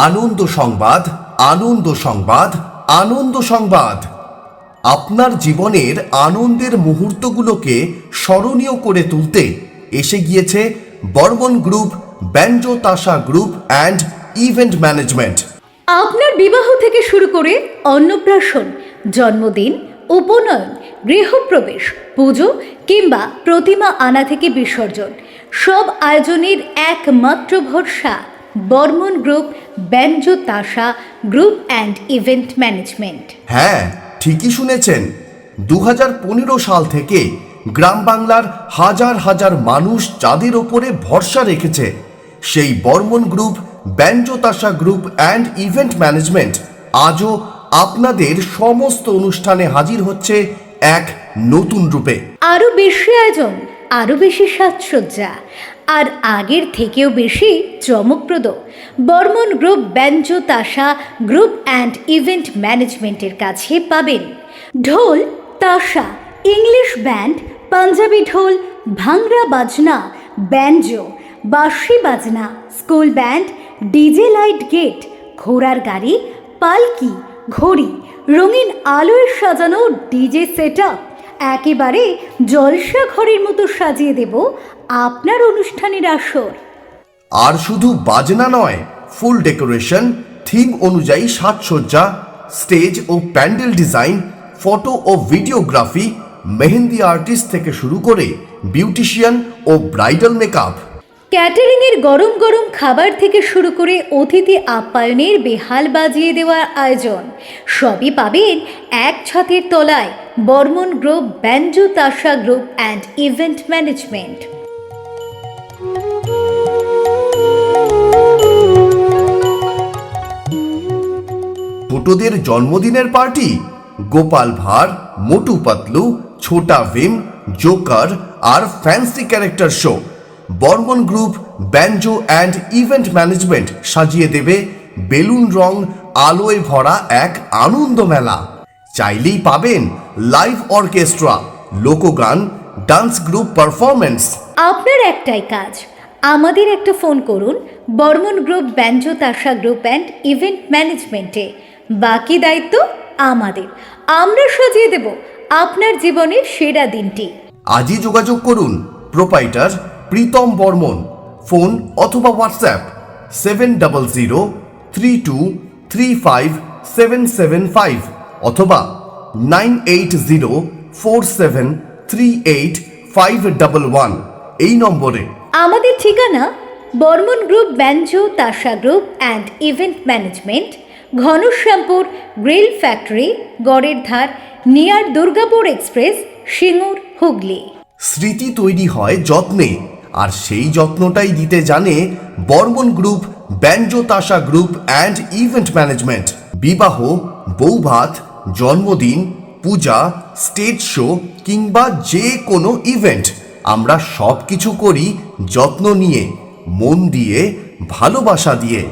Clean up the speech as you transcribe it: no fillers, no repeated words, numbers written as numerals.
আনন্দ সংবাদ, আনন্দ সংবাদ, আনন্দ সংবাদ। আপনার জীবনের আনন্দের মুহূর্তগুলোকে স্মরণীয় করে তুলতে এসে গিয়েছে Barman group, banjo Tasa group and event management. আপনার বিবাহ থেকে শুরু করে অন্নপ্রাশন, জন্মদিন, উপনয়ন, গৃহপ্রবেশ, পুজো কিংবা প্রতিমা আনা থেকে বিসর্জন, সব আয়োজনের একমাত্র ভরসা Barman group, banjo Tasa group and event management. হ্যাঁ, ঠিকই শুনেছেন। 2015 সাল থেকে গ্রাম বাংলার হাজার হাজার মানুষ যাদের ওপরে ভরসা রেখেছে, সেই Barman group, banjo Tasa group and event management আজও আপনাদের সমস্ত অনুষ্ঠানে হাজির হচ্ছে এক নতুন রূপে। আরও বেশি আয়োজন, আরও বেশি সাজসজ্জা, আর আগের থেকেও বেশি চমকপ্রদ। Barman group, banjo Tasa group and event ম্যানেজমেন্টের কাছে পাবেন ঢোল, তাসা, ইংলিশ ব্যান্ড, পাঞ্জাবি ঢোল, ভাংরা বাজনা, ব্যাঞ্জো, বাঁশি বাজনা, school band, DJ light gate, ঘোড়ার গাড়ি, পালকি, ঘড়ি, রঙিন আলোয় সাজানো ডিজে সেটআপ, একেবারে জলসা ঘরের মতো সাজিয়ে দেব আপনার অনুষ্ঠানের আসর। আর শুধু বাজনা নয়, ফুল ডেকোরেশন, থিম অনুযায়ী সাজসজ্জা, স্টেজ ও প্যান্ডেল ডিজাইন, ফটো ও ভিডিওগ্রাফি, মেহেন্দি আর্টিস্ট থেকে শুরু করে বিউটিশিয়ান ও ব্রাইডাল মেকআপ। ক্যাটারিংয়ের গরম গরম খাবার থেকে শুরু করে অতিথি আপ্যায়নের বেহাল বাজিয়ে দেওয়ার আয়োজন, সবই পাবেন এক ছাদের তলায় Barman group, banjo Tasa group and event management. ছোটদের জন্মদিনের পার্টি, গোপাল ভাঁড়, মোটু পাতলু, ছোটা ভীম, জোকার আর fancy character show. Barman group, banjo and event management সাজিয়ে দেবে বেলুন রং আলোয় ভরা এক আনন্দ মেলা। চাইলেই পাবেন লাইভ অর্কেস্ট্রা, লোকগান, ডান্স গ্রুপ পারফরমেন্স। আপনার একটাই কাজ, আমাদের একটা ফোন করুন Barman group, banjo Tasa group and event ম্যানেজমেন্টে। বাকি দায়িত্ব আমাদের, আমরা সাজিয়ে দেব আপনার জীবনের সেরা দিনটি। আজই যোগাযোগ করুন প্রোপাইটার প্রীতম বর্মন। ফোন অথবা হোয়াটসঅ্যাপ 7032325775 অথবা 9804738511 এই নম্বরে। আমাদের ঠিকানা Barman group, banjo Tasa group and event management, Ghanashyampur grill factory, গড়ের ধার, নিয়ার দুর্গাপুর এক্সপ্রেস, সিঙ্গুর, হুগলি। স্মৃতি তৈরি হয় যত্নে, আর সেই যত্নটাই দিতে জানে Barman group, banjo Tasa group and event management. বিবাহ, বৌভাত, জন্মদিন, পূজা, স্টেজ শো কিংবা যে কোনো ইভেন্ট, আমরা সব কিছু করি যত্ন নিয়ে, মন দিয়ে, ভালোবাসা দিয়ে।